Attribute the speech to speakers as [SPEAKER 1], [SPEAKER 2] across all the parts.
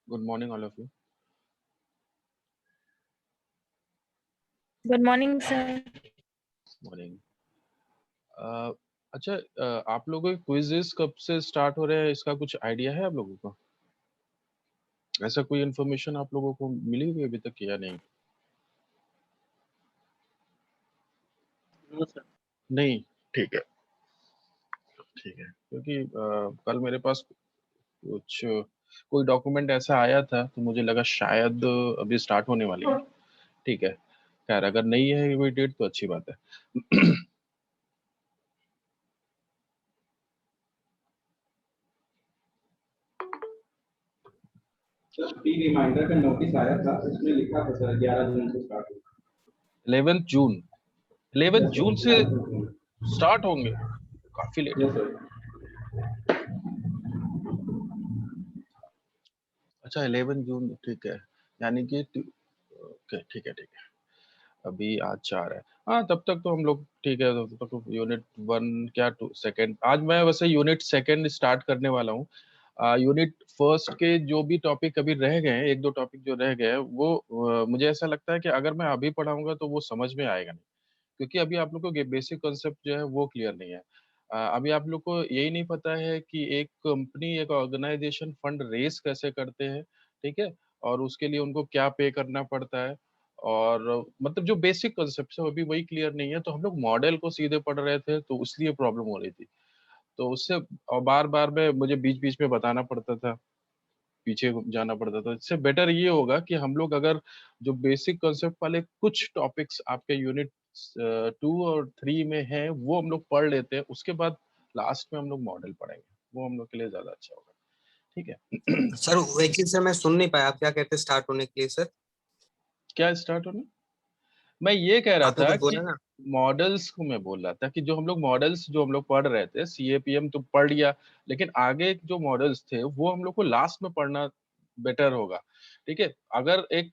[SPEAKER 1] Good morning, all of you.
[SPEAKER 2] Good morning, sir.
[SPEAKER 1] Morning. अच्छा, आप लोगों के क्विजेस कब से स्टार्ट हो रहे हैं, इसका कुछ आइडिया है आप लोगों को? ऐसा कोई इन्फॉर्मेशन आप लोगों को मिली हुई अभी तक या नहीं? नहीं, ठीक है, ठीक है। क्योंकि कल मेरे पास कुछ कोई डॉक्यूमेंट ऐसा आया था तो मुझे लगा शायद अभी स्टार्ट होने वाली है। ठीक है, खैर अगर नहीं है इमीडिएट तो अच्छी बात है।
[SPEAKER 3] सर प्री रिमाइंडर का नोटिस आया था, उसमें लिखा था सर 11 जून से स्टार्ट होगा।
[SPEAKER 1] 11 जून 11 जून से स्टार्ट होंगे, काफी लेट है।
[SPEAKER 3] Yes sir.
[SPEAKER 1] अच्छा 11 जून, ठीक है, यानी कि ओके, ठीक है, ठीक है। अभी आज 4 है, हाँ तब तक तो हम लोग ठीक है। तब तक तो यूनिट 1 क्या 2 सेकंड, आज मैं वैसे यूनिट सेकंड स्टार्ट करने वाला हूँ। यूनिट फर्स्ट के जो भी टॉपिक अभी रह गए हैं, एक दो टॉपिक जो रह गए हैं वो मुझे ऐसा लगता है कि अगर मैं अभी पढ़ाऊंगा तो वो समझ में आएगा नहीं, क्योंकि अभी आप लोग को बेसिक कॉन्सेप्ट जो है वो क्लियर नहीं है। अभी आप लोग को यही नहीं पता है कि एक कंपनी, एक ऑर्गेनाइजेशन फंड रेस कैसे करते हैं, ठीक है, और उसके लिए उनको क्या पे करना पड़ता है, और मतलब जो बेसिक कॉन्सेप्ट है अभी वही क्लियर नहीं है। तो हम लोग मॉडल को सीधे पढ़ रहे थे तो इसलिए प्रॉब्लम हो रही थी। तो उससे और बार बार में मुझे बीच बीच में बताना पड़ता था, पीछे जाना पड़ता था। इससे बेटर ये होगा कि हम लोग अगर जो बेसिक कॉन्सेप्ट वाले कुछ टॉपिक्स आपके यूनिट 2 और 3 में है वो हम लोग पढ़ लेते हैं, उसके बाद लास्ट में हम लोग मॉडल पढ़ेंगे, वो हम लोग के लिए ज्यादा अच्छा होगा। ठीक है।
[SPEAKER 4] सर एक चीज सर मैं सुन नहीं पाया, आप क्या कहते स्टार्ट होने के लिए सर?
[SPEAKER 1] क्या स्टार्ट होना? मैं ये कह रहा
[SPEAKER 4] आपने
[SPEAKER 1] था
[SPEAKER 4] कुछ बोला
[SPEAKER 1] कि
[SPEAKER 4] ना।
[SPEAKER 1] मॉडल्स को मैं बोल रहा था कि जो हम लोग मॉडल्स जो हम लोग पढ़ रहे थे, सीएपीएम तो पढ़ लिया, लेकिन आगे जो मॉडल्स थे वो हम लोग को लास्ट में पढ़ना बेटर होगा। ठीक है, अगर एक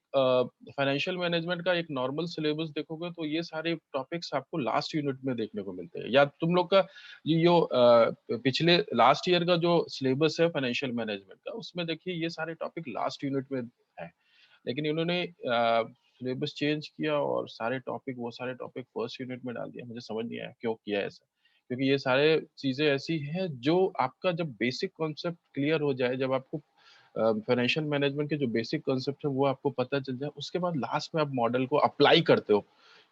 [SPEAKER 1] फाइनेंशियल मैनेजमेंट का एक नॉर्मल सिलेबस देखोगे तो ये सारे टॉपिक्स आपको लास्ट यूनिट में देखने को मिलते हैं। या तुम लोग का ये जो पिछले लास्ट ईयर का जो सिलेबस है फाइनेंशियल मैनेजमेंट का, उसमें देखिए ये सारे टॉपिक लास्ट यूनिट में है, लेकिन इन्होंने सिलेबस चेंज किया और सारे टॉपिक वो सारे टॉपिक फर्स्ट यूनिट में डाल दिया। मुझे समझ नहीं आया क्यों किया ऐसा, क्योंकि ये सारे चीजें ऐसी हैं जो आपका जब बेसिक कॉन्सेप्ट क्लियर हो जाए, जब आपको फाइनेंशियल मैनेजमेंट के जो बेसिक कॉन्सेप्ट है वो आपको पता चल जाए, उसके बाद लास्ट में आप मॉडल को अप्लाई करते हो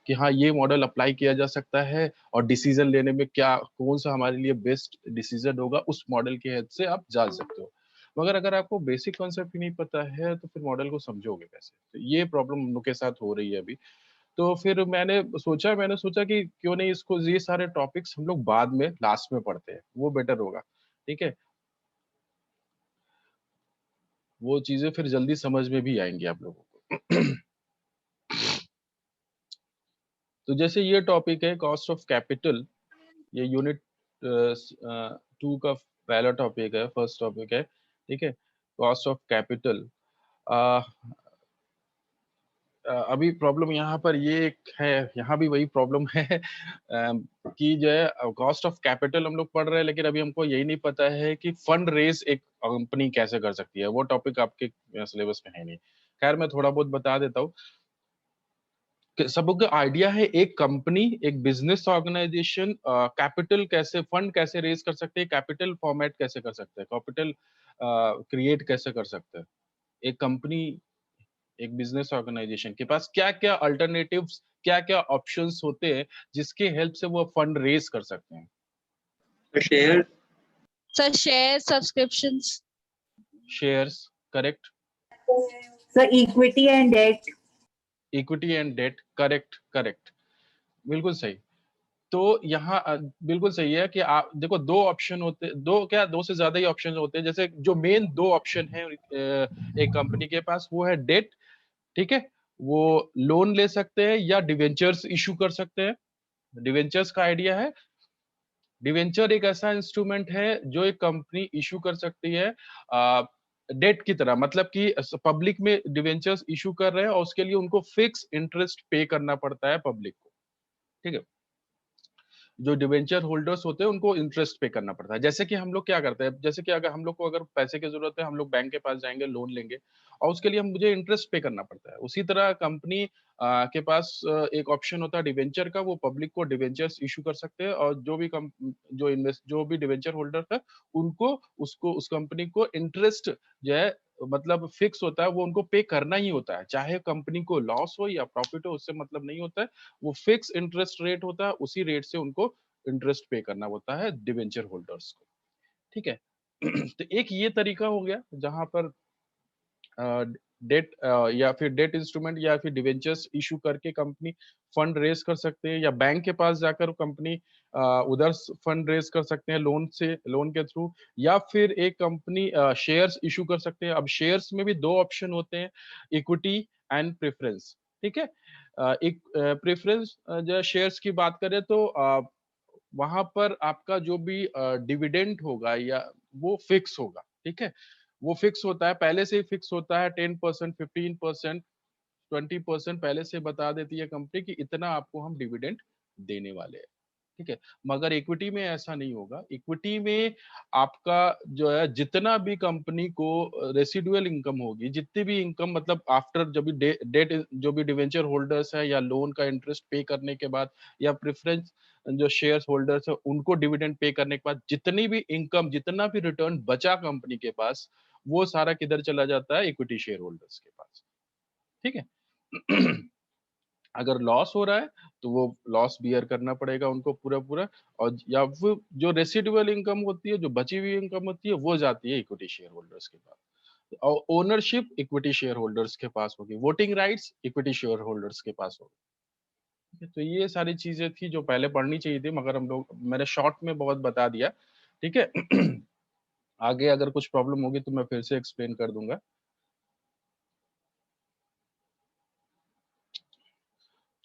[SPEAKER 1] कि हाँ ये मॉडल अप्लाई किया जा सकता है और डिसीजन लेने में क्या कौन सा हमारे लिए बेस्ट डिसीजन होगा, उस मॉडल के हेल्प से आप जान सकते हो। मगर अगर आपको बेसिक कॉन्सेप्ट ही नहीं पता है तो फिर मॉडल को समझोगे कैसे? तो ये प्रॉब्लम हम लोग के साथ हो रही है अभी। तो फिर मैंने सोचा कि क्यों नहीं इसको ये सारे टॉपिक्स हम लोग बाद में लास्ट में पढ़ते हैं, वो बेटर होगा। ठीक है, वो चीजें फिर जल्दी समझ में भी आएंगी आप लोगों को। तो जैसे ये टॉपिक है कॉस्ट ऑफ कैपिटल, ये यूनिट 2 का पहला टॉपिक है, फर्स्ट टॉपिक है। ठीक है, कॉस्ट ऑफ कैपिटल। अभी प्रॉब्लम यहाँ पर ये एक है, यहाँ भी वही प्रॉब्लम है कि जो है कॉस्ट ऑफ कैपिटल हम लोग पढ़ रहे हैं, लेकिन अभी हमको यही नहीं पता है कि फंड रेज एक कंपनी कैसे कर सकती है। वो टॉपिक आपके सिलेबस में है नहीं। खैर मैं थोड़ा बहुत बता देता हूँ। सबको आइडिया है एक कंपनी, एक बिजनेस ऑर्गेनाइजेशन कैपिटल कैसे, फंड कैसे रेज कर सकते हैं, कैपिटल फॉर्मेट कैसे कर सकते हैं, कैपिटल क्रिएट कैसे कर सकते हैं। एक कंपनी, एक बिजनेस ऑर्गेनाइजेशन के पास क्या क्या अल्टरनेटिव्स, क्या क्या ऑप्शंस होते हैं जिसके हेल्प से वो फंड रेज कर सकते हैं।
[SPEAKER 3] Share
[SPEAKER 2] Sir, share subscriptions.
[SPEAKER 1] Shares, correct.
[SPEAKER 5] So equity and debt.
[SPEAKER 1] Equity and debt, correct correct, बिल्कुल सही। तो यहाँ बिल्कुल सही है कि आप देखो दो ऑप्शन होते, दो क्या दो से ज्यादा ही ऑप्शन होते हैं। जैसे जो मेन दो ऑप्शन है एक कंपनी के पास, वो है डेट। ठीक है, वो लोन ले सकते हैं या डिवेंचर्स इशू कर सकते हैं। डिवेंचर्स का आइडिया है, डिवेंचर एक ऐसा इंस्ट्रूमेंट है जो एक कंपनी इशू कर सकती है डेट की तरह, मतलब कि पब्लिक में डिवेंचर्स इशू कर रहे हैं और उसके लिए उनको फिक्स इंटरेस्ट पे करना पड़ता है पब्लिक को। ठीक है, जो डिवेंचर होल्डर्स होते हैं उनको इंटरेस्ट पे करना पड़ता है। जैसे कि हम लोग क्या करते हैं, जैसे कि अगर हम लोग को अगर पैसे की जरूरत है, हम लोग बैंक के पास जाएंगे, लोन लेंगे और उसके लिए हम मुझे इंटरेस्ट पे करना पड़ता है। उसी तरह कंपनी के पास एक ऑप्शन होता है डिवेंचर का, वो पब्लिक को डिवेंचर्स इशू कर सकते हैं और जो भी डिवेंचर होल्डर है उनको उसको उस कंपनी को इंटरेस्ट जो है मतलब फिक्स होता है, वो उनको पे करना ही होता है, चाहे कंपनी को लॉस हो या प्रॉफिट हो, उससे मतलब नहीं होता है। वो फिक्स इंटरेस्ट रेट होता है, उसी रेट से उनको इंटरेस्ट पे करना होता है डिवेंचर होल्डर्स को। ठीक है। तो एक ये तरीका हो गया जहां पर डेट या फिर डेट इंस्ट्रूमेंट या फिर डिवेंचर्स इशू करके कंपनी फंड रेज कर सकते हैं, या बैंक के पास जाकर कंपनी उधर फंड रेज कर सकते हैं लोन के थ्रू, या फिर एक कंपनी शेयर्स इशू कर सकते हैं। अब शेयर्स में भी दो ऑप्शन होते हैं, इक्विटी एंड प्रेफरेंस। ठीक है। एक प्रेफरेंस जो शेयर्स की बात करें तो वहां पर आपका जो भी डिविडेंड होगा या वो फिक्स होगा। ठीक है। वो फिक्स होता है, पहले से ही फिक्स होता है, 10%, 15%, 20% पहले से बता देती है कंपनी कि इतना आपको हम डिविडेंड देने वाले हैं। ठीक है। मगर इक्विटी में ऐसा नहीं होगा। इक्विटी में आपका जो है जितना भी कंपनी को रेसिडुअल इनकम होगी, जितनी भी इनकम मतलब आफ्टर जब भी डेट जो भी डिवेंचर होल्डर्स है या लोन का इंटरेस्ट पे करने के बाद या प्रेफरेंस जो शेयर होल्डर्स है उनको डिविडेंड पे करने के बाद जितनी भी इनकम जितना भी रिटर्न बचा कंपनी के पास, वो सारा किधर चला जाता है, इक्विटी शेयर होल्डर्स के पास। ठीक है। अगर लॉस हो रहा है तो वो लॉस बियर करना पड़ेगा उनको पूरा पूरा, और या वो जो रेसिडुअल इनकम होती है, जो बची हुई इनकम होती है, वो जाती है इक्विटी शेयर होल्डर्स के पास। और ओनरशिप इक्विटी शेयर होल्डर्स के पास होगी, voting rights equity share holders के पास होगी। ठीक है, तो ये सारी चीजें थी जो पहले पढ़नी चाहिए थी, मगर मैंने शॉर्ट में बहुत बता दिया। ठीक है। आगे अगर कुछ प्रॉब्लम होगी तो मैं फिर से एक्सप्लेन कर दूंगा।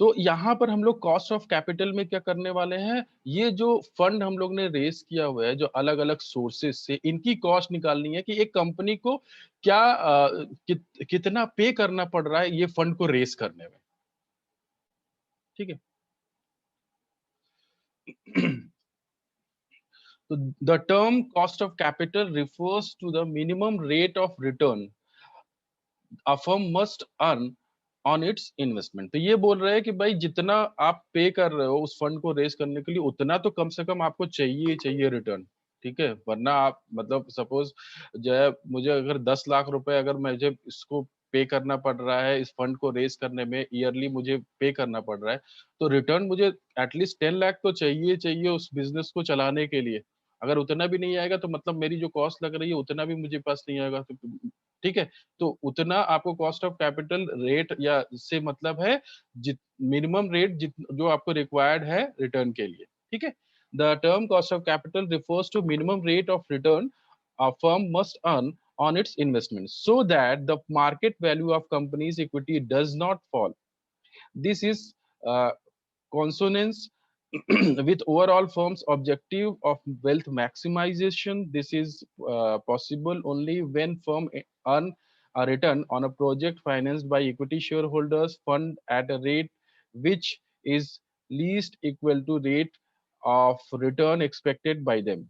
[SPEAKER 1] तो यहाँ पर हम लोग कॉस्ट ऑफ कैपिटल में क्या करने वाले हैं, ये जो फंड हम लोग ने रेस किया हुआ है जो अलग अलग सोर्सेस से, इनकी कॉस्ट निकालनी है कि एक कंपनी को क्या कितना पे करना पड़ रहा है ये फंड को रेस करने में। ठीक है। तो the term cost of capital refers to the minimum rate of return a firm must earn on its investment. तो ये बोल रहे हैं कि भाई जितना आप पे कर रहे हो उस फंड को रेस करने के लिए, उतना तो कम से कम आपको चाहिए ही चाहिए रिटर्न। ठीक है। वरना आप मतलब सपोज जो है मुझे अगर 10 लाख रुपए अगर मुझे इसको पे करना पड़ रहा है, इस फंड को रेस करने में ईयरली मुझे पे करना पड़ रहा है, तो रिटर्न मुझे एटलीस्ट 10 लाख तो चाहिए चाहिए उस बिजनेस को चलाने के लिए। अगर उतना भी नहीं आएगा तो मतलब मेरी जो कॉस्ट लग रही है उतना भी मुझे पास नहीं आएगा। तो ठीक है। तो उतना आपको कॉस्ट ऑफ कैपिटल रेट या से मतलब है जित मिनिमम रेट जो आपको रिक्वायर्ड है रिटर्न के लिए। ठीक है। The term cost of capital refers to minimum rate of return a firm must earn on its investment so that the market value of company's equity does not fall. This is uh, consonance with overall firm's objective of wealth maximization. This is possible only when firm earn a return on a project financed by equity shareholders fund at a rate which is least equal to rate of return expected by them.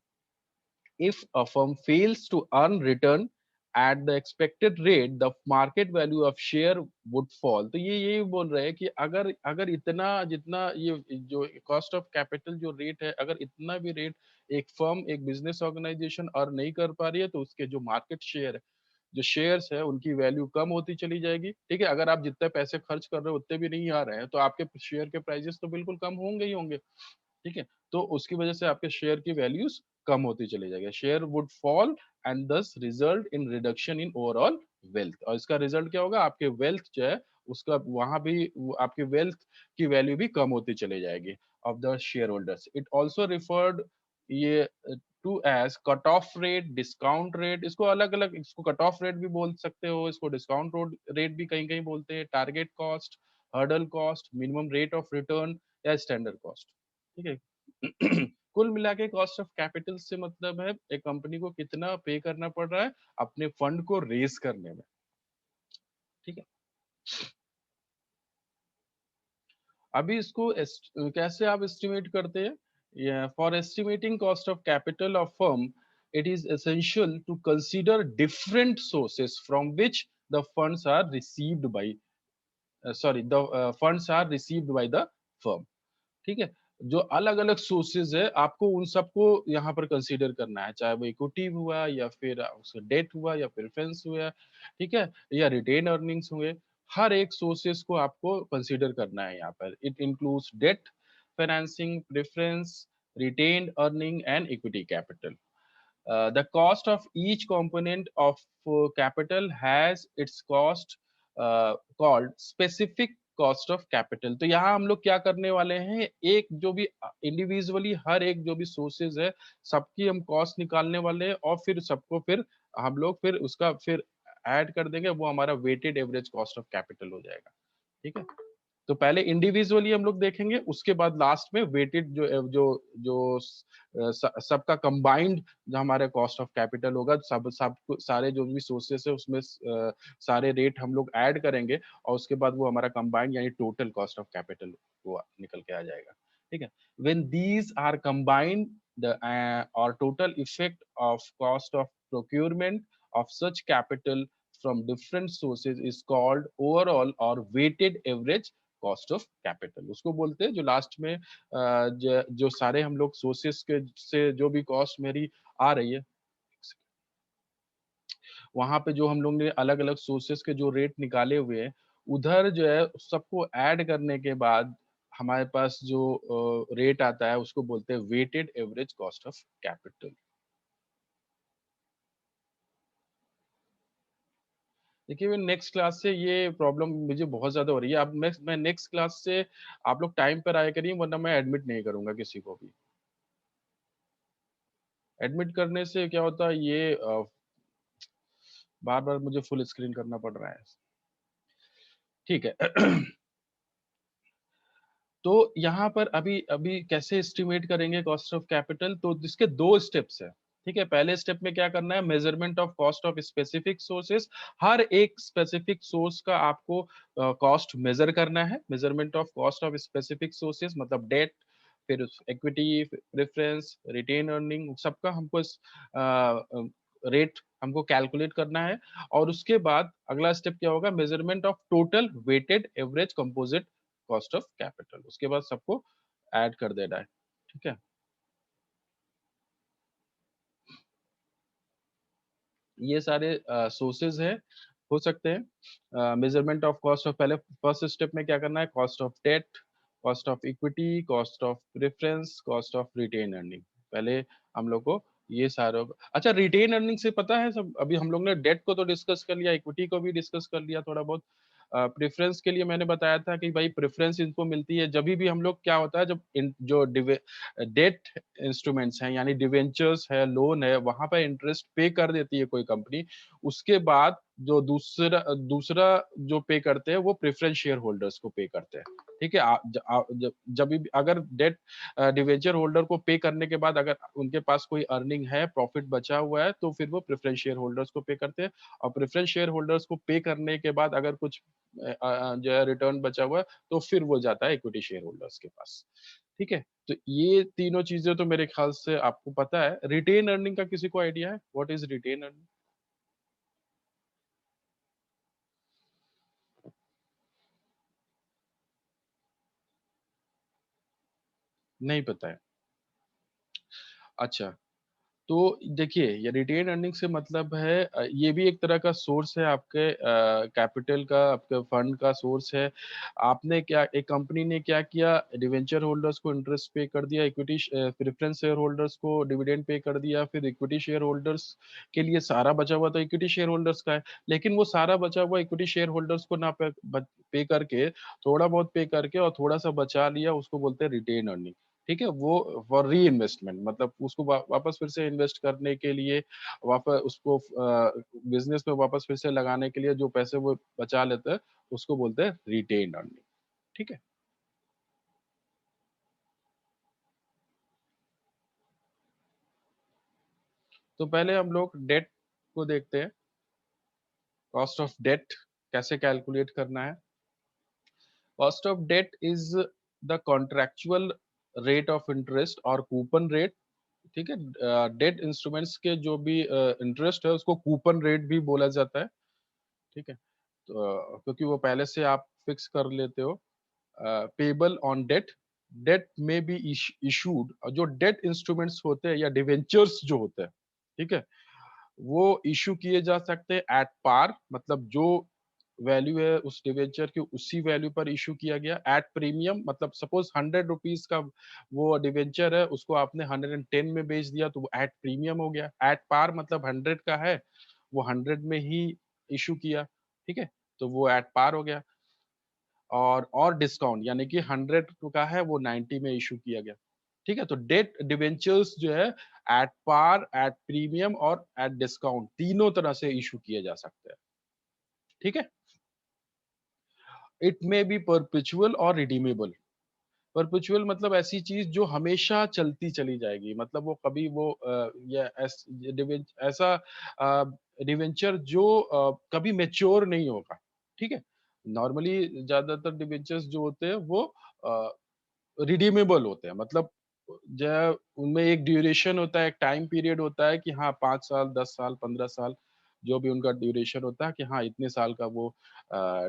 [SPEAKER 1] If a firm fails to earn return at the expected rate, the market value of share would fall. तो ये यही बोल रहे हैं कि अगर अगर इतना जितना ये जो कॉस्ट ऑफ कैपिटल जो रेट है, अगर इतना भी रेट एक फर्म एक बिजनेस ऑर्गेनाइजेशन अर्न नहीं कर पा रही है, तो उसके जो मार्केट शेयर है, जो शेयर्स है, उनकी वैल्यू कम होती चली जाएगी। ठीक है। अगर आप जितने पैसे खर्च कर रहे हो उतने भी नहीं आ रहे हैं, तो आपके शेयर के प्राइसेस तो बिल्कुल कम होंगे ही होंगे। ठीक है। तो उसकी वजह से आपके शेयर की वैल्यूज कम होती चली जाएगी, शेयर वुड फॉल एंड दस result in reduction in overall wealth. और इसका रिजल्ट क्या होगा, आपके वेल्थ जो है उसका वहां भी आपके वेल्थ की वैल्यू भी कम होती चली जाएगी of the shareholders. It also referred ये to as cut off rate, discount rate, इसको अलग अलग, इसको कट ऑफ रेट भी बोल सकते हो, इसको डिस्काउंट रेट भी कहीं कहीं बोलते हैं, target cost, hurdle cost, minimum rate of return या स्टैंडर्ड कॉस्ट। ठीक है। कुल मिला के कॉस्ट ऑफ कैपिटल से मतलब है एक कंपनी को कितना पे करना पड़ रहा है अपने फंड को रेज करने में। ठीक है। अभी इसको कैसे आप एस्टिमेट करते हैं, Yeah, for estimating cost of capital of firm, it is essential to consider different sources from which the funds are received by the funds are received by the firm. ठीक है, जो अलग अलग सोर्सेज है आपको उन सबको यहाँ पर कंसीडर करना है, चाहे वो इक्विटी हुआ या फिर उसका डेट हुआ या प्रेफरेंस हुआ, ठीक है, या रिटेन अर्निंग्स हुए, हर एक सोर्सेज को आपको कंसीडर करना है यहाँ पर. It includes debt financing, preference, retained earning and equity capital. The cost of each component of capital has its cost called specific cost of capital. तो यहाँ हम लोग क्या करने वाले हैं, एक जो भी इंडिविजुअली हर एक जो भी सोर्सेज है सबकी हम कॉस्ट निकालने वाले हैं और फिर सबको फिर हम लोग फिर उसका फिर ऐड कर देंगे, वो हमारा weighted average cost of capital हो जाएगा. ठीक है, तो पहले इंडिविजुअली हम लोग देखेंगे, उसके बाद लास्ट में वेटेड जो जो जो सबका कंबाइंड जो हमारे कॉस्ट ऑफ कैपिटल होगा, सब सब सारे जो भी सोर्सेस है उसमें सारे रेट हम लोग ऐड करेंगे और उसके बाद वो हमारा कंबाइंड यानी टोटल कॉस्ट ऑफ कैपिटल वो निकल के आ जाएगा. ठीक है, when these are combined the और total effect of cost of procurement of such capital from different sources is called overall or weighted average cost of capital. उसको बोलते हैं जो लास्ट में जो सारे हम लोग सोर्सेस के से जो भी कॉस्ट मेरी आ रही है, वहां पे जो हम लोग ने अलग अलग सोर्सेस के जो रेट निकाले हुए हैं, उधर जो है सबको ऐड करने के बाद हमारे पास जो रेट आता है उसको बोलते हैं weighted average cost of capital. देखिए मैं नेक्स्ट क्लास से ये प्रॉब्लम मुझे बहुत ज्यादा हो रही है. अब मैं नेक्स्ट क्लास से आप लोग टाइम पर आया करिए, वरना मैं एडमिट नहीं करूंगा किसी को भी. एडमिट करने से क्या होता है, ये बार बार मुझे फुल स्क्रीन करना पड़ रहा है. ठीक है. तो यहाँ पर अभी अभी कैसे एस्टिमेट करेंगे कॉस्ट ऑफ कैपिटल, तो इसके दो स्टेप्स है. ठीक है, पहले स्टेप में क्या करना है, measurement of cost of specific sources. हर एक स्पेसिफिक सोर्स का आपको कॉस्ट मेजर करना है. Measurement of cost of specific sources मतलब डेट, फिर इक्विटी, प्रेफरेंस, रिटेन अर्निंग, सबका हमको रेट हमको कैलकुलेट करना है. और उसके बाद अगला स्टेप क्या होगा, measurement of total weighted average composite cost of capital. उसके बाद सबको ऐड कर देना है. ठीक है, ये सारे सोर्सेज है हो सकते हैं. मेजरमेंट ऑफ कॉस्ट ऑफ, पहले फर्स्ट स्टेप में क्या करना है, cost of debt, cost of equity, cost of preference, cost of retained earning. पहले हम लोग को ये सारे, अच्छा रिटेन अर्निंग से पता है सब. अभी हम लोग ने डेट को तो डिस्कस कर लिया, इक्विटी को भी डिस्कस कर लिया थोड़ा बहुत. प्रेफरेंस के लिए मैंने बताया था कि भाई प्रेफरेंस इनको मिलती है जब भी हम लोग, क्या होता है जब जो डेट इंस्ट्रूमेंट्स हैं यानी डिवेंचर्स है, लोन है, वहां पर इंटरेस्ट पे कर देती है कोई कंपनी. उसके बाद जो दूसरा दूसरा जो पे करते हैं वो प्रेफरेंस शेयर होल्डर्स को पे करते हैं. ठीक है, जब भी अगर डेट डिवेंचर होल्डर को पे करने के बाद अगर उनके पास कोई अर्निंग है, प्रॉफिट बचा हुआ है, तो फिर वो प्रेफरेंस शेयर होल्डर्स को पे करते हैं. और प्रेफरेंस शेयर होल्डर्स को पे करने के बाद अगर कुछ जो है रिटर्न बचा हुआ है, तो फिर वो जाता है इक्विटी शेयर होल्डर्स के पास. ठीक है, तो ये तीनों चीजें तो मेरे ख्याल से आपको पता है. रिटेन अर्निंग का किसी को आइडिया है, व्हाट इज रिटेन अर्निंग? नहीं पता है. अच्छा, तो देखिए ये रिटेन अर्निंग से मतलब है ये भी एक तरह का सोर्स है आपके कैपिटल का, आपके फंड का सोर्स है. आपने क्या, एक कंपनी ने क्या किया, डिवेंचर होल्डर्स को इंटरेस्ट पे कर दिया, इक्विटी प्रेफरेंस शेयर होल्डर्स को डिविडेंड पे कर दिया, फिर इक्विटी शेयर होल्डर्स के लिए सारा बचा हुआ तो इक्विटी शेयर होल्डर्स का है. लेकिन वो सारा बचा हुआ इक्विटी शेयर होल्डर्स को ना पे करके, थोड़ा बहुत पे करके और थोड़ा सा बचा लिया, उसको बोलते हैं रिटेन अर्निंग. ठीक है, वो फॉर री इन्वेस्टमेंट मतलब उसको वापस फिर से इन्वेस्ट करने के लिए, वापस उसको बिजनेस में वापस फिर से लगाने के लिए जो पैसे वो बचा लेते हैं, उसको बोलते हैं रिटेन अर्निंग. ठीक है, तो पहले हम लोग डेट को देखते हैं. कॉस्ट ऑफ डेट कैसे कैलकुलेट करना है. Cost of debt is the contractual rate of interest और कूपन रेट, ठीक है। डेट इंस्ट्रूमेंट्स के जो भी इंटरेस्ट है उसको कूपन रेट भी बोला जाता है, ठीक है। तो क्योंकि वो पहले से आप फिक्स कर लेते हो। पेबल ऑन डेट, डेट में बी इशूड, जो डेट इंस्ट्रूमेंट्स होते हैं या डिवेंचर्स जो होते हैं, ठीक है, वो इशू किए जा सकते हैं एट पार, मतलब जो वैल्यू है उस डिवेंचर की उसी वैल्यू पर इशू किया गया। एट प्रीमियम मतलब सपोज 100 रुपीज का वो डिवेंचर है, उसको आपने 110 में बेच दिया तो वो एट प्रीमियम हो गया। एट पार मतलब 100 का है, वो 100 में ही इशू किया, ठीक है, तो वो एट पार हो गया। और डिस्काउंट यानी कि 100 का है वो 90 में इशू किया गया, ठीक है। तो डेट डिवेंचर्स जो है एट पार, एट प्रीमियम और एट डिस्काउंट तीनों तरह से इशू किए जा सकते हैं, ठीक है। इट मे बी परपेचुअल और रिडीमेबल। परपेचुअल मतलब ऐसी चीज जो हमेशा चलती चली जाएगी, मतलब वो कभी वो ऐसा डिवेंचर जो कभी मेच्योर नहीं होगा, ठीक है। नॉर्मली ज्यादातर डिवेंचर्स जो होते हैं वो रिडीमेबल होते हैं, मतलब जो उनमें एक ड्यूरेशन होता है, एक टाइम पीरियड होता है कि हाँ 5 साल 10 साल 15 साल जो भी उनका ड्यूरेशन होता है कि हाँ इतने साल का वो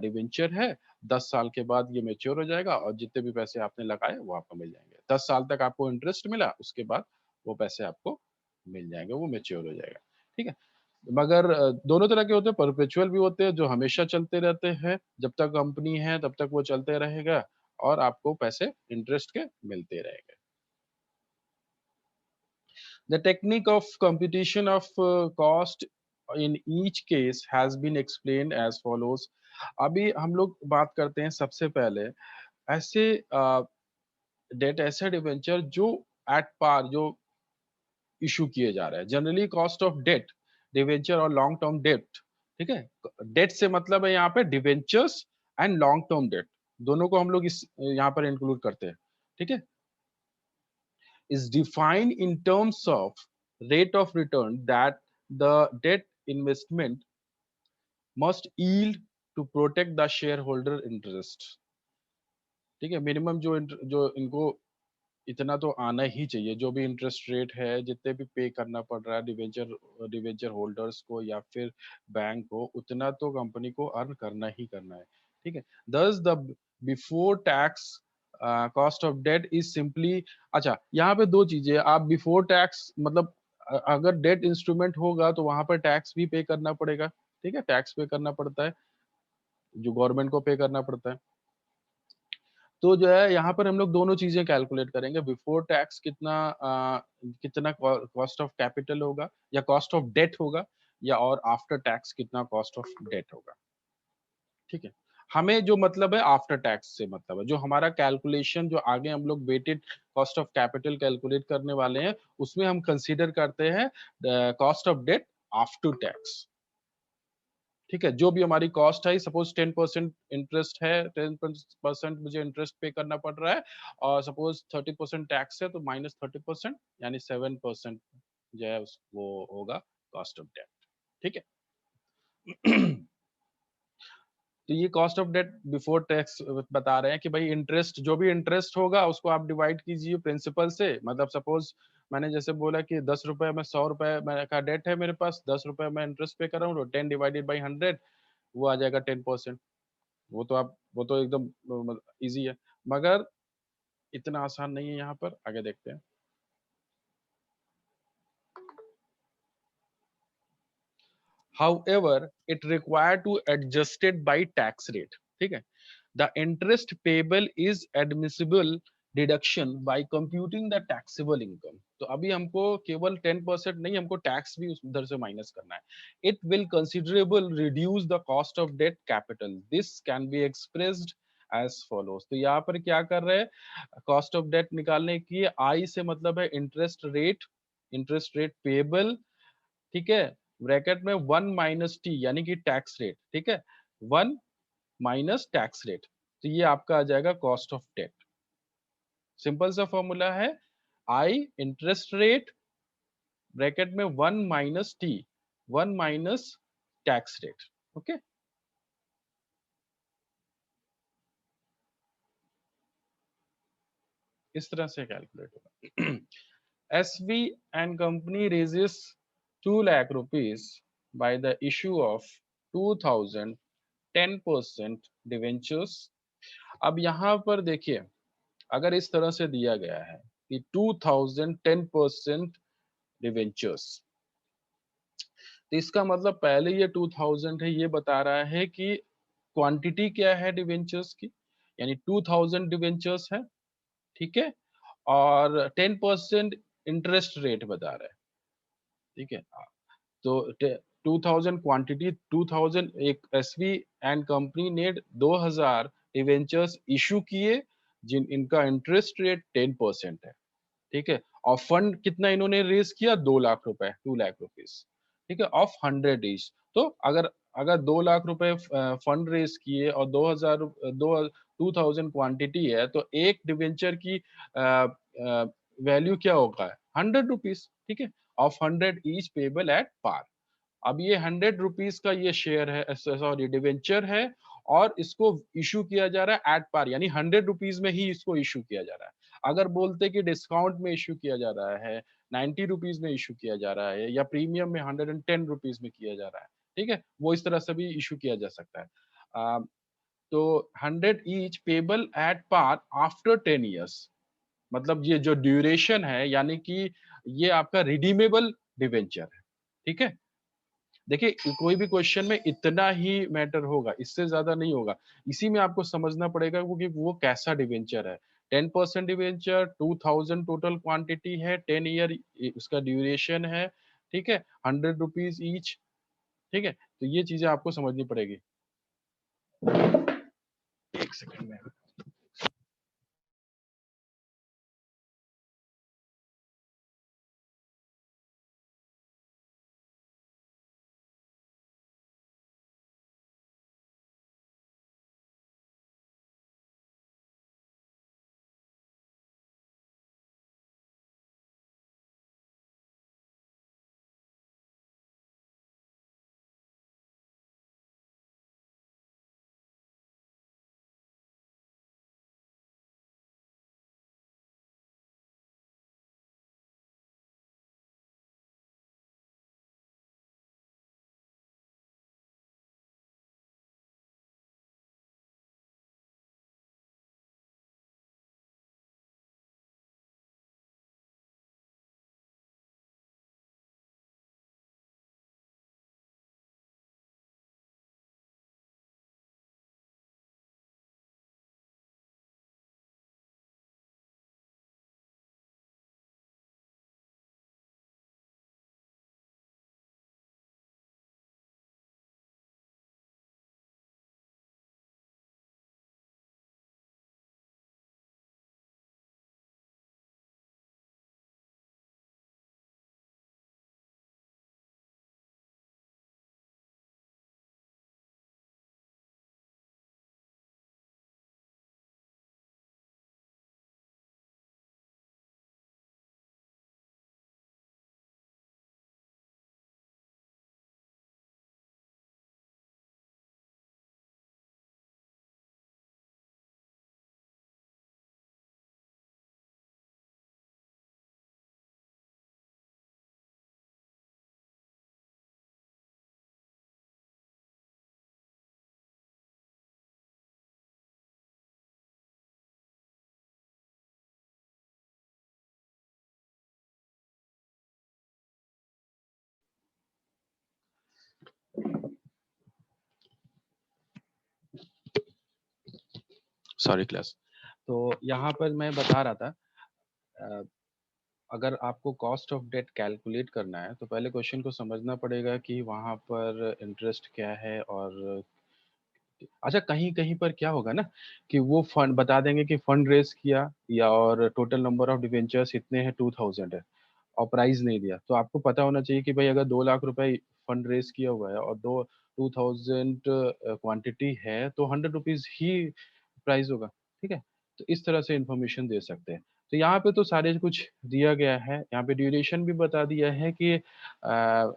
[SPEAKER 1] डिवेंचर है, 10 साल के बाद ये मेच्योर हो जाएगा और जितने भी पैसे आपने लगाए वो आपको मिल जाएंगे। 10 साल तक आपको इंटरेस्ट मिला, उसके बाद वो पैसे आपको मिल जाएंगे, वो मेच्योर हो जाएगा, ठीक है। मगर दोनों तरह के होते हैं, परपेचुअल भी होते हैं जो हमेशा चलते रहते हैं, जब तक कंपनी है तब तक वो चलते रहेगा और आपको पैसे इंटरेस्ट के मिलते रहेंगे। The technique of computation of cost in each case has been explained as follows. अभी हम लोग बात करते हैं सबसे पहले ऐसे डेट, ऐसे डिवेंचर जो एट पार जो इशू किए जा रहे हैं। Generally cost of debt debenture और लॉन्ग टर्म डेट, ठीक है। डेट से मतलब है यहाँ पे debentures and long term debt, दोनों को हम लोग इस यहाँ पर इंक्लूड करते हैं, ठीक है। is defined in terms of rate of return that the debt investment must yield to protect the shareholder interest, ठीक है। मिनिमम जो इनको इतना तो आना ही चाहिए, जो भी इंटरेस्ट रेट है जितने भी पे करना पड़ रहा है डिवेंचर डिवेंचर होल्डर्स को या फिर बैंक को, उतना तो कंपनी को अर्न करना ही करना है, ठीक है। दस the before tax cost of debt is simply, अच्छा यहाँ पे दो चीजें, आप बिफोर टैक्स मतलब अगर डेट इंस्ट्रूमेंट होगा तो वहां पर टैक्स भी पे करना पड़ेगा, ठीक है, टैक्स पे करना पड़ता है जो गवर्नमेंट को पे करना पड़ता है। तो जो है यहाँ पर हम लोग दोनों चीजें कैलकुलेट करेंगे, बिफोर टैक्स कितना कॉस्ट ऑफ कैपिटल होगा या कॉस्ट ऑफ डेट होगा, या और आफ्टर टैक्स कितना कॉस्ट ऑफ डेट होगा, ठीक है। हमें जो मतलब है आफ्टर टैक्स से मतलब है, जो हमारा कैलकुलेशन जो आगे हम लोग weighted cost of capital calculate करने वाले हैं उसमें हम कंसीडर करते हैं cost of debt after tax, ठीक है। जो भी हमारी कॉस्ट है, सपोज 10% इंटरेस्ट है, 10% मुझे इंटरेस्ट पे करना पड़ रहा है और सपोज 30% टैक्स है तो -30% यानी 7% जो है वो होगा कॉस्ट ऑफ डेट, ठीक है। तो ये cost of debt before tax बता रहे हैं कि भाई इंटरेस्ट, जो भी इंटरेस्ट होगा उसको आप डिवाइड कीजिए प्रिंसिपल से, मतलब सपोज मैंने जैसे बोला कि 10 रुपए में 100 रुपए का डेट है मेरे पास, 10 रुपए मैं इंटरेस्ट पे कर रहा हूँ, तो 10 डिवाइडेड बाई 100 वो आ जाएगा 10%। वो तो एकदम इजी है, मगर इतना आसान नहीं है, यहाँ पर आगे देखते हैं। However, it required to adjusted by tax rate, ठीक है। The interest payable is admissible deduction by computing the taxable income। तो अभी हमको केवल 10% नहीं, हमको टैक्स भी उधर से माइनस करना है। It will considerable reduce the cost of debt capital. This can be expressed as follows। तो यहाँ पर क्या कर रहे हैं, कॉस्ट ऑफ डेट निकालने की, आई से मतलब है इंटरेस्ट रेट पेबल, ठीक है, ब्रैकेट में 1 - टी यानी कि टैक्स रेट, ठीक है, 1 - टैक्स रेट, तो ये आपका आ जाएगा कॉस्ट ऑफ डेट। सिंपल सा फॉर्मूला है, आई इंटरेस्ट रेट ब्रैकेट में 1 - टी, 1 - टैक्स रेट, ओके। इस तरह से कैलकुलेट होगा। SV and company raises 2 lakh rupees by the issue of 2000 10% debentures। अब यहाँ पर देखिए, अगर इस तरह से दिया गया है कि 2000 10% डिवेंचर्स, तो इसका मतलब पहले ये 2000 है, ये बता रहा है कि क्वांटिटी क्या है डिवेंचर्स की, यानी 2000 डिवेंचर्स है, ठीक है, और 10% इंटरेस्ट रेट बता रहा है, ठीक है। तो 2000 क्वांटिटी, 2000 एक एसवी एंड कंपनी ने 2000 डिवेंचर्स इशू किए जिन इनका इंटरेस्ट रेट 10% है, ठीक है, और फंड कितना इन्होंने रेज किया, 2 लाख रुपए, 2 लाख रुपीस, ठीक है, ऑफ 100 ईच। तो अगर अगर 2 लाख रुपए फंड रेज किए और 2000 क्वांटिटी है, तो एक डिवेंचर की वैल्यू क्या होगा, 100 रुपीस, ठीक है, of 100 each payable at par. अब ये 100 रुपीस का ये शेयर है, सॉरी डिवेंचर है, और इसको इशू किया जा रहा है एट पार, यानी 100 रुपीस में ही इसको इशू किया जा रहा है। अगर बोलते कि डिस्काउंट में इशू किया जा रहा है, 90 रुपीस में इशू किया जा रहा है, या प्रीमियम में 110 रुपीस में किया जा रहा है, ठीक है, वो इस तरह से भी इशू किया जा सकता है। तो 100 each payable at par after 10 years, मतलब ये जो ड्यूरेशन है, यानी कि ये आपका रिडीमेबल डिवेंचर है, ठीक है। देखिए, कोई भी क्वेश्चन में इतना ही मैटर होगा, इससे ज्यादा नहीं होगा। इसी में आपको समझना पड़ेगा कि वो कैसा डिवेंचर है। 10% डिवेंचर, 2000 टोटल क्वांटिटी है, 10 ईयर उसका ड्यूरेशन है, ठीक है, 100 रुपीज ईच, ठीक है। तो ये चीजें आपको समझनी पड़ेगी। एक सेकंड में, सॉरी क्लास। तो यहाँ पर मैं बता रहा था, अ, अगर आपको कॉस्ट ऑफ डेट कैलकुलेट करना है, तो पहले क्वेश्चन को समझना पड़ेगा कि वहाँ पर इंटरेस्ट क्या है। और अच्छा, कहीं कहीं पर क्या होगा ना, कि वो फंड बता देंगे कि फंड रेज किया, या और टोटल नंबर ऑफ डिवेंचर्स इतने हैं, 2000 है, और प्राइस नहीं दिया। तो आपको पता होना चाहिए कि भाई अगर 2 लाख रुपए फंड रेज किया हुआ है और 2000 क्वांटिटी है, तो 100 रुपीज ही प्राइस होगा, ठीक है। तो इस तरह से इंफॉर्मेशन दे सकते हैं। तो यहाँ पे तो सारे कुछ दिया गया है, यहाँ पे ड्यूरेशन भी बता दिया है कि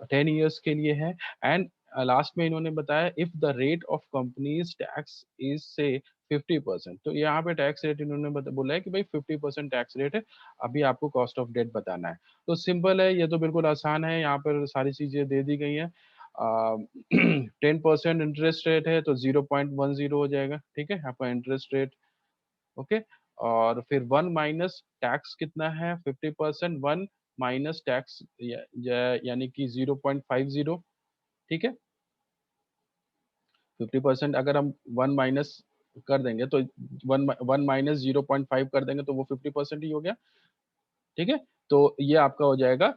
[SPEAKER 1] 10 ईयर्स के लिए है, एंड लास्ट में इन्होंने बताया if the rate of companies tax is से 50%, तो यहाँ पे टैक्स रेट इन्होंने बोला है कि भाई 50% टैक्स रेट है, अभी आपको कॉस्ट ऑफ डेट बताना है। तो सिंपल है, ये तो बिल्कुल आसान है, यहाँ पर सारी चीजें दे दी गई हैं। 10% इंटरेस्ट रेट है तो 0.10 हो जाएगा, ठीक है, यहाँ पर इंटरेस्ट रेट। ओके, और फिर 1 माइनस टैक्स कितना है 50%, 1 माइनस टैक्स यानी कि 0.50, ठीक है। 50% अगर हम 1 माइनस कर देंगे तो 1 माइनस 0.5 कर देंगे तो वो 50% ही हो गया, ठीक है। तो ये आपका हो जाएगा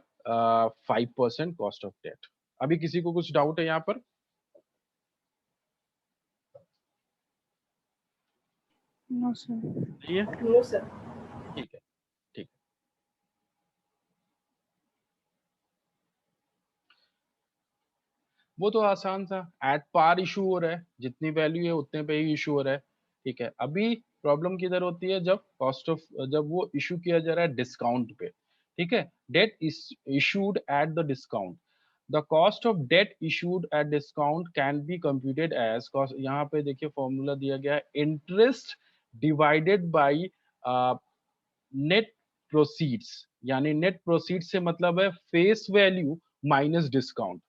[SPEAKER 1] 5% कॉस्ट ऑफ डेट। अभी किसी को कुछ डाउट है यहाँ पर?
[SPEAKER 2] No sir.
[SPEAKER 1] नहीं है?
[SPEAKER 5] No, sir.
[SPEAKER 1] ठीक है, ठीक। वो तो आसान था, एट पार इशू हो रहा है, जितनी वैल्यू है उतने पे ही इशू हो रहा है, ठीक है। अभी प्रॉब्लम किधर होती है, जब कॉस्ट ऑफ, जब वो इशू किया जा रहा है डिस्काउंट पे, ठीक है, debt is issued at the discount. The cost of debt issued at discount can be computed as cost, यहाँ पे देखिए फॉर्मूला दिया गया है, interest divided by net proceeds, यानी नेट प्रोसीड्स से मतलब है फेस वैल्यू माइनस डिस्काउंट।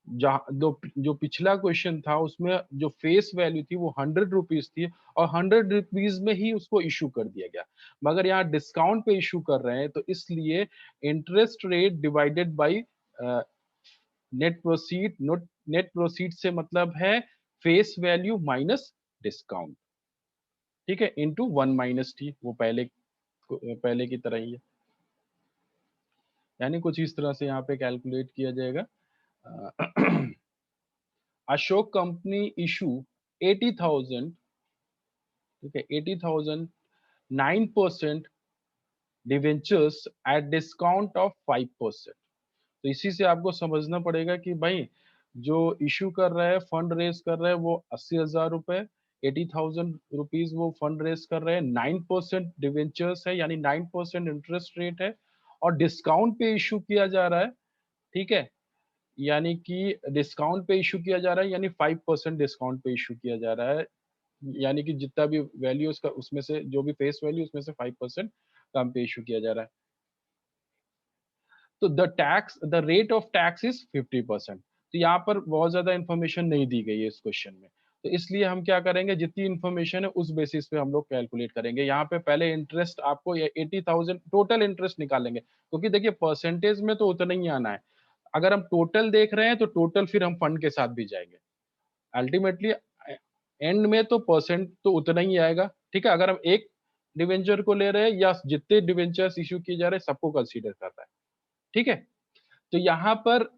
[SPEAKER 1] जहाँ जो पिछला क्वेश्चन था उसमें जो फेस वैल्यू थी वो 100 रुपीज थी और 100 रुपीज में ही उसको इशू कर दिया गया, मगर यहाँ डिस्काउंट पे इशू कर रहे हैं तो इसलिए interest rate divided by net proceed, net proceed से मतलब है फेस वैल्यू माइनस डिस्काउंट, ठीक है, इनटू 1 माइनस टी, वो पहले की तरह ही है, यानी कुछ इस तरह से यहाँ पे कैलकुलेट किया जाएगा। अशोक कंपनी इशू 80,000, ठीक है, 80,000 9% डिवेंचर्स एट डिस्काउंट ऑफ 5%। तो इसी से आपको समझना पड़ेगा कि भाई जो इशू कर रहा है, फंड रेज कर रहा है, वो 80,000 रुपए, 80,000 रुपीज वो फंड रेज कर रहे हैं, 9% डिवेंचर्स है यानी 9% इंटरेस्ट रेट है, और डिस्काउंट पे इशू किया जा रहा है, ठीक है, यानी कि डिस्काउंट पे इशू किया जा रहा है, यानी 5% डिस्काउंट पे इशू किया जा रहा है, यानी कि जितना भी वैल्यू उसका, उसमें से जो भी फेस वैल्यू उसमें से 5% कम पे इशू किया जा रहा है। तो the rate of tax is 50%। तो यहाँ पर बहुत ज्यादा इंफॉर्मेशन नहीं दी गई है इस क्वेश्चन में, तो इसलिए हम क्या करेंगे, जितनी इंफॉर्मेशन है उस बेसिस पे हम लोग कैलकुलेट करेंगे। यहाँ पे पहले इंटरेस्ट आपको 80,000 टोटल इंटरेस्ट निकालेंगे, क्योंकि देखिए परसेंटेज में तो उतना ही आना है, अगर हम टोटल देख रहे हैं तो टोटल फिर हम फंड के साथ भी जाएंगे, अल्टीमेटली एंड में तो परसेंट तो उतना ही आएगा, ठीक है। अगर हम एक डिवेंचर को ले रहे हैं या जितने डिवेंचर्स इशू किए जा रहे हैं सबको कंसीडर कर रहा है, ठीक है। तो यहाँ पर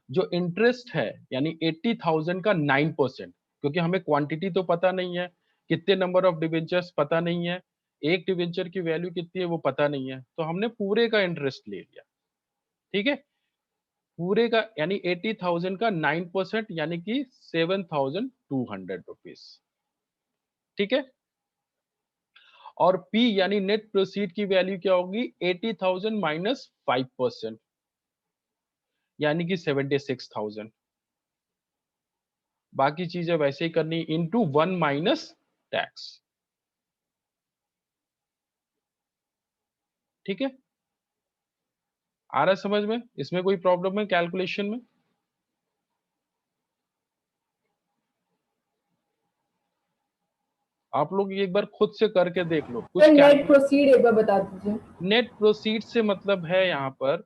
[SPEAKER 1] जो इंटरेस्ट है यानी 80,000 का 9%, क्योंकि हमें क्वांटिटी तो पता नहीं है, कितने नंबर ऑफ डिवेंचर्स पता नहीं है, एक डिवेंचर की वैल्यू कितनी है वो पता नहीं है, तो हमने पूरे का इंटरेस्ट ले लिया, ठीक है, पूरे का, यानी 80,000 का 9% यानी कि 7,200 रुपीज, ठीक है। और P यानी नेट प्रोसीड की वैल्यू क्या होगी, 80,000 माइनस 5%, यानी कि 76,000। बाकी चीजें वैसे ही करनी, इनटू 1 माइनस टैक्स, ठीक है। आ रहा है समझ में, इसमें कोई प्रॉब्लम है कैलकुलेशन में? आप लोग एक बार खुद से करके देख लो कुछ।
[SPEAKER 5] नेट प्रोसीड एक बार बता दीजिए।
[SPEAKER 1] नेट प्रोसीड से मतलब है यहाँ पर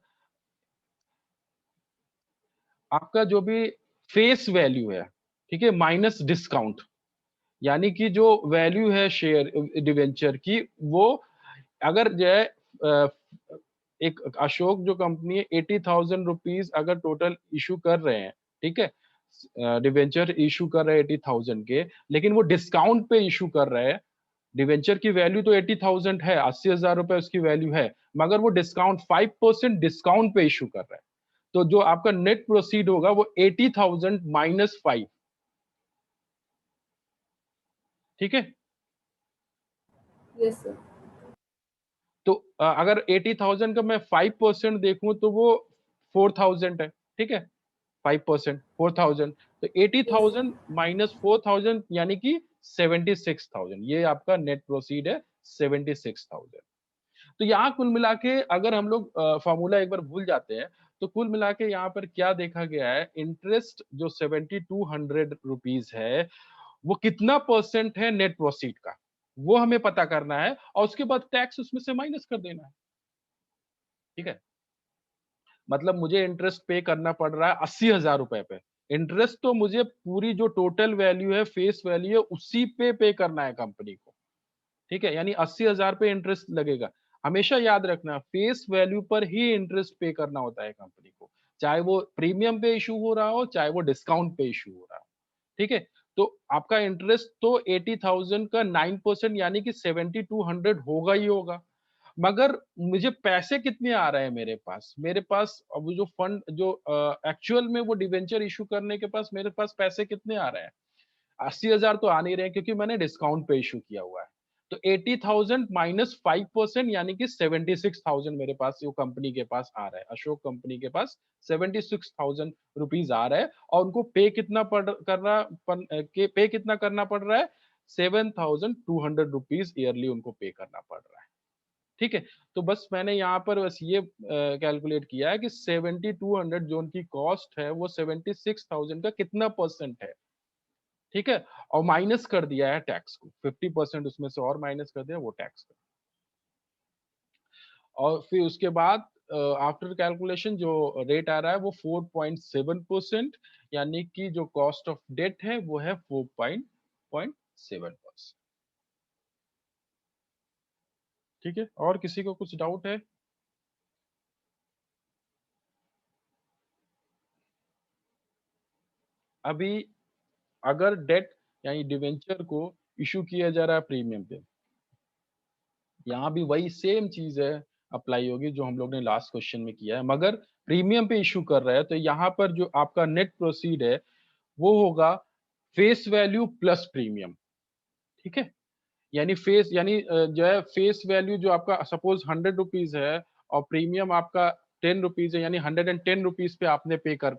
[SPEAKER 1] आपका जो भी फेस वैल्यू है, ठीक है, माइनस डिस्काउंट, यानी कि जो वैल्यू है शेयर डिवेंचर की, वो अगर जो है एक अशोक जो कंपनी है 80,000 रुपीज अगर टोटल इशू कर रहे हैं, ठीक है, डिवेंचर इशू कर रहे हैं 80,000 के, लेकिन वो डिस्काउंट पे इशू कर रहे हैं, डिवेंचर की वैल्यू तो 80,000 है, 80,000 रुपए उसकी वैल्यू है, मगर वो डिस्काउंट 5% डिस्काउंट पे इशू कर रहा है, तो जो आपका नेट प्रोसीड होगा वो 80,000 माइनस 5, ठीक है।
[SPEAKER 5] Yes sir.
[SPEAKER 1] तो अगर 80,000 का मैं 5% देखूं तो वो 4,000 है, ठीक है, 5%, 4,000, तो 80,000 माइनस 4,000 यानी कि 76,000, ये आपका नेट प्रोसीड है 76,000। तो यहाँ कुल मिला के अगर हम लोग फॉर्मूला एक बार भूल जाते हैं तो कुल मिला के यहाँ पर क्या देखा गया है, इंटरेस्ट जो 7,200 रुपीज है वो कितना परसेंट है नेट प्रोसीड का, वो हमें पता करना है और उसके बाद टैक्स उसमें से माइनस कर देना है। ठीक है, मतलब मुझे इंटरेस्ट पे करना पड़ रहा है 80,000 रुपए पे, इंटरेस्ट तो मुझे पूरी जो टोटल वैल्यू है, फेस वैल्यू है, उसी पे करना है कंपनी को। ठीक है, यानी 80,000 पे इंटरेस्ट लगेगा। हमेशा याद रखना, फेस वैल्यू पर ही इंटरेस्ट पे करना होता है कंपनी को, चाहे वो प्रीमियम पे इशू हो रहा हो, चाहे वो डिस्काउंट पे इशू हो रहा हो। ठीक है, तो आपका इंटरेस्ट तो 80,000 का 9% यानी कि 7,200 होगा ही होगा। मगर मुझे पैसे कितने आ रहे हैं मेरे पास अब जो फंड जो एक्चुअल में वो डिवेंचर इशू करने के पास मेरे पास पैसे कितने आ रहे हैं, 80,000 तो आ नहीं रहे हैं क्योंकि मैंने डिस्काउंट पे इशू किया हुआ है। तो 80,000 माइनस 5% यानी कि 76,000 मेरे पास जो कंपनी के पास आ रहा है, अशोक कंपनी के पास 76,000 रुपीज आ रहा है और उनको पे कितना पे कितना करना पड़ रहा है, 7,200 रुपीज ईयरली उनको पे करना पड़ रहा है। ठीक है, तो बस मैंने यहाँ पर बस ये कैलकुलेट किया है कि 7,200 जो उनकी कॉस्ट है वो 76,000 का कितना परसेंट है। ठीक है, और माइनस कर दिया है टैक्स को, 50% उसमें से और माइनस कर दिया वो टैक्स का। और फिर उसके बाद आफ्टर कैलकुलेशन जो रेट आ रहा है वो 4.7%, यानी कि जो कॉस्ट ऑफ डेट है वो है 4.7%। ठीक है, और किसी को कुछ डाउट है? अभी अगर डेट यानी डिवेंचर को इशू किया जा रहा है प्रीमियम पे, यहाँ भी वही सेम चीज है, अप्लाई होगी जो हम लोग ने लास्ट क्वेश्चन में किया है, मगर प्रीमियम पे इशू कर रहा है तो यहाँ पर जो आपका नेट प्रोसीड है वो होगा फेस वैल्यू प्लस प्रीमियम। ठीक है, यानी फेस यानी जो है फेस वैल्यू जो आपका सपोज 100 रुपीज है और प्रीमियम आपका 10 रुपीज है, यानी 110 रुपीज पे आपने पे कर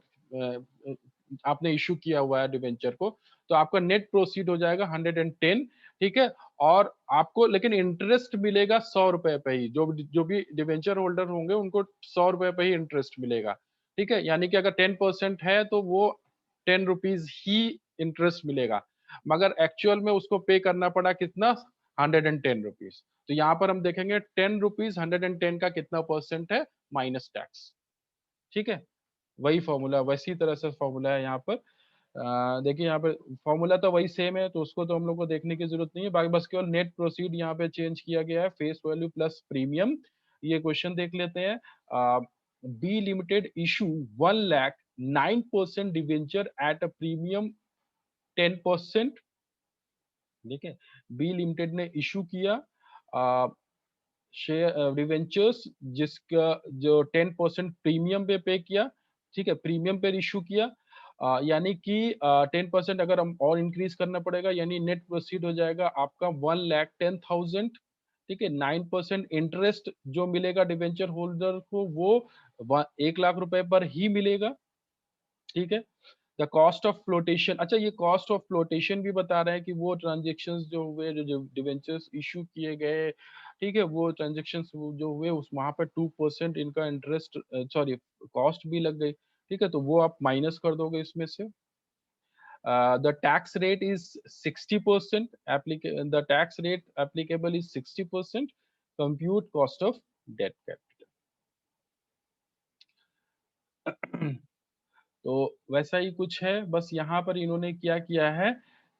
[SPEAKER 1] आपने इशू किया हुआ है डिवेंचर को, तो आपका नेट प्रोसीड हो जाएगा 110। ठीक है, और आपको लेकिन इंटरेस्ट मिलेगा 100 रुपए पे ही, जो भी डिवेंचर होल्डर होंगे उनको 100 रुपए पे ही इंटरेस्ट मिलेगा। ठीक है, यानी कि अगर 10% है तो वो 10 रुपीज ही इंटरेस्ट मिलेगा, मगर एक्चुअल में उसको पे करना पड़ा कितना, 110 रुपीज। तो यहाँ पर हम देखेंगे 10 रुपीज 110 का कितना परसेंट है, माइनस टैक्स। ठीक है, वही फॉर्मूला, वैसी तरह से फॉर्मूला है यहाँ पर। देखिए यहाँ पे फॉर्मूला तो वही सेम है, तो उसको तो हम लोग को देखने की जरूरत नहीं है, बाकी बस केवल नेट प्रोसीड यहाँ पे चेंज किया गया है, फेस वैल्यू प्लस प्रीमियम। ये क्वेश्चन देख लेते हैं। B limited issue 1,00,000 9% debenture at a premium 10%। ठीक है, बी लिमिटेड ने इशू किया शेयर डिवेंचर्स जिसका जो 10% प्रीमियम पे किया। ठीक है, प्रीमियम पे इशू किया, यानी कि 10% अगर हम और इंक्रीज करना पड़ेगा, यानी नेट प्रोसीड हो जाएगा आपका 1,10,000। ठीक है, 9% इंटरेस्ट जो मिलेगा डिवेंचर होल्डर को वो 1,00,000 रुपए पर ही मिलेगा। ठीक है, द कॉस्ट ऑफ फ्लोटेशन, अच्छा ये कॉस्ट ऑफ फ्लोटेशन भी बता रहे हैं कि वो ट्रांजेक्शन्स जो हुए, जो डिवेंचर्स इशू किए गए, ठीक है, वो ट्रांजेक्शन्स जो हुए उस वहां पर 2% इनका इंटरेस्ट सॉरी कॉस्ट भी लग गई। ठीक है, तो वो आप माइनस कर दोगे इसमें से। The tax rate is 60%, the tax rate applicable is 60%, compute cost of debt capital. तो वैसा ही कुछ है, बस यहाँ पर इन्होंने क्या किया है,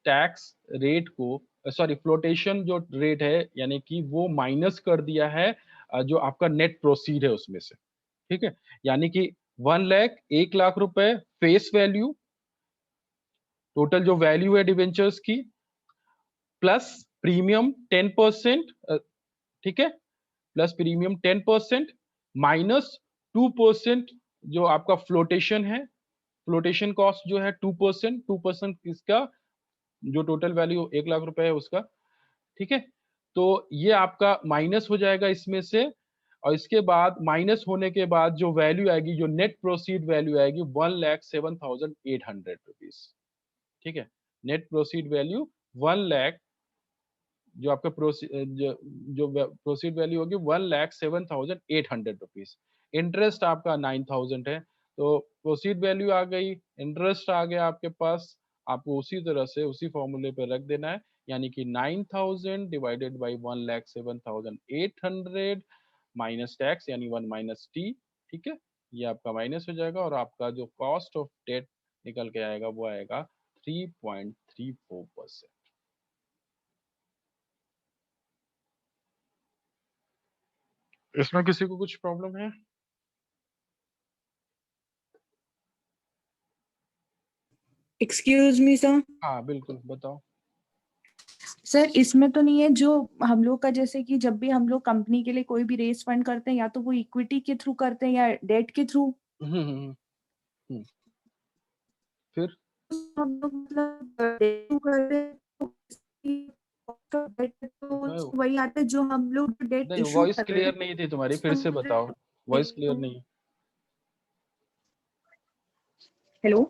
[SPEAKER 1] टैक्स रेट को सॉरी फ्लोटेशन जो रेट है यानी कि वो माइनस कर दिया है जो आपका नेट प्रोसीड है उसमें से। ठीक है, यानी कि 1,00,000 रुपए फेस वैल्यू, टोटल जो वैल्यू है डिवेंचर्स की, प्लस प्रीमियम 10%। ठीक है, प्लस प्रीमियम 10% माइनस 2% जो आपका फ्लोटेशन है, फ्लोटेशन कॉस्ट जो है 2%, 2% इसका जो टोटल वैल्यू 1,00,000 रुपए है उसका। ठीक है, तो ये आपका माइनस हो जाएगा इसमें से और इसके बाद माइनस होने के बाद जो वैल्यू आएगी, जो नेट प्रोसीड वैल्यू आएगी 1,07,800 रुपीज। ठीक है, नेट प्रोसीड वैल्यू 1 लाख, जो आपका प्रोसीड वैल्यू होगी 1,07,800 रुपीज। इंटरेस्ट आपका 9,000 है, तो प्रोसीड वैल्यू आ गई, इंटरेस्ट आ गया आपके पास, आपको उसी तरह से उसी फॉर्मूले पे रख देना है, यानी कि 9,000 डिवाइडेड बाई 1,07,800 माइनस टैक्स, यानी 1 माइनस टी। ठीक है, ये आपका माइनस हो जाएगा और आपका जो कॉस्ट ऑफ डेट निकल के आएगा वो आएगा 3.34%। इसमें किसी को कुछ प्रॉब्लम है?
[SPEAKER 2] Excuse me sir.
[SPEAKER 1] हाँ बिल्कुल, बताओ।
[SPEAKER 2] सर इसमें तो नहीं है जो हम लोग का, जैसे कि जब भी हम लोग कंपनी के लिए कोई भी रेस फंड करते हैं या तो वो इक्विटी के थ्रू करते हैं या डेट के थ्रू।
[SPEAKER 1] फिर
[SPEAKER 2] हम लोग मतलब debt through करते हैं तो इसकी cost of debt तो वही आता है जो हम लोग डेट
[SPEAKER 1] नहीं,
[SPEAKER 2] इशू
[SPEAKER 1] वॉइस
[SPEAKER 2] कर रहे
[SPEAKER 1] क्लियर
[SPEAKER 2] हैं।
[SPEAKER 1] नहीं थी तुम्हारी, फिर से बताओ, वॉइस क्लियर नहीं है।
[SPEAKER 2] हेलो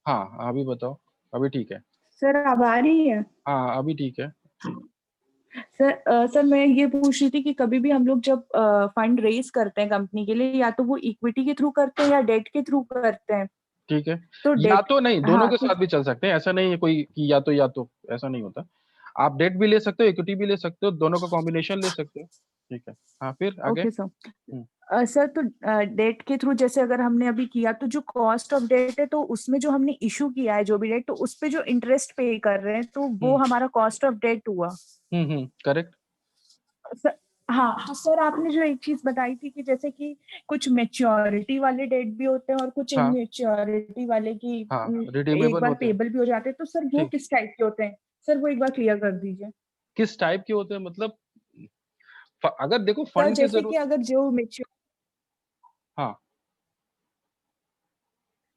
[SPEAKER 1] हाँ अभी बताओ, अभी ठीक है।
[SPEAKER 2] सर, अब आ रही है?
[SPEAKER 1] हाँ अभी ठीक है।
[SPEAKER 2] सर मैं ये पूछ रही थी कि कभी भी हम लोग जब फंड रेज करते हैं कंपनी के लिए, या तो वो इक्विटी के थ्रू करते हैं या डेट के थ्रू करते हैं।
[SPEAKER 1] ठीक है,
[SPEAKER 2] तो
[SPEAKER 1] या
[SPEAKER 2] डेट,
[SPEAKER 1] तो नहीं, दोनों
[SPEAKER 2] हाँ
[SPEAKER 1] के
[SPEAKER 2] तो
[SPEAKER 1] साथ भी चल सकते हैं, ऐसा नहीं है कोई कि या तो ऐसा नहीं होता। आप डेट भी ले सकते हो, इक्विटी भी ले सकते हो, दोनों का कॉम्बिनेशन ले सकते हो। ठीक है, हाँ फिर आगे।
[SPEAKER 2] Okay sir.
[SPEAKER 1] हम्म,
[SPEAKER 2] सर तो डेट के थ्रू जैसे अगर हमने अभी किया तो जो कॉस्ट ऑफ डेट है, तो उसमें जो हमने इशू किया है जो भी डेट, तो उस पे जो इंटरेस्ट पे कर रहे हैं तो वो हमारा कॉस्ट ऑफ डेट हुआ।
[SPEAKER 1] करेक्ट।
[SPEAKER 2] सर, हाँ तो सर आपने जो एक चीज बताई थी कि जैसे कि कुछ मेच्योरिटी वाले डेट भी होते हैं और कुछ
[SPEAKER 1] हाँ
[SPEAKER 2] इमेच्योरिटी वाले की
[SPEAKER 1] हाँ,
[SPEAKER 2] एक
[SPEAKER 1] रिडीमेबल
[SPEAKER 2] बार
[SPEAKER 1] होते हैं।
[SPEAKER 2] पेबल भी हो जाते हैं, तो सर वो
[SPEAKER 1] ठीक,
[SPEAKER 2] किस टाइप के होते हैं? सर वो एक बार क्लियर कर दीजिए।
[SPEAKER 1] किस टाइप के होते हैं मतलब? अगर देखो
[SPEAKER 2] सर
[SPEAKER 1] फंड की
[SPEAKER 2] जैसे कि
[SPEAKER 1] जरूरत।
[SPEAKER 2] अगर जो मेच्योर,
[SPEAKER 1] हाँ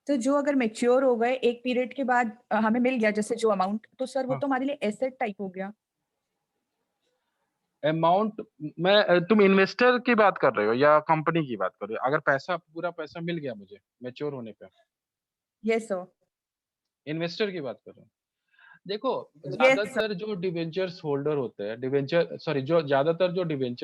[SPEAKER 2] तो जो अगर मेच्योर हो गए एक पीरियड के बाद हमें मिल गया जैसे जो अमाउंट, तो सर वो
[SPEAKER 1] हाँ,
[SPEAKER 2] तो हमारे लिए एसेट टाइप हो गया।
[SPEAKER 1] अमाउंट मैं, तुम इन्वेस्टर की बात कर रहे हो या कंपनी की बात कर रहे हो? अगर पैसा, पूरा पैसा मिल गया मुझे मैच्योर होने पे,
[SPEAKER 2] यस सर।
[SPEAKER 1] इन्वेस्टर की बात कर रहे हो? देखो,
[SPEAKER 2] यस सर।
[SPEAKER 1] ज्यादातर जो डिवेंचर्स होल्डर होते हैं, डिवेंचर सॉरी, जो ज्यादातर जो डिवेंचर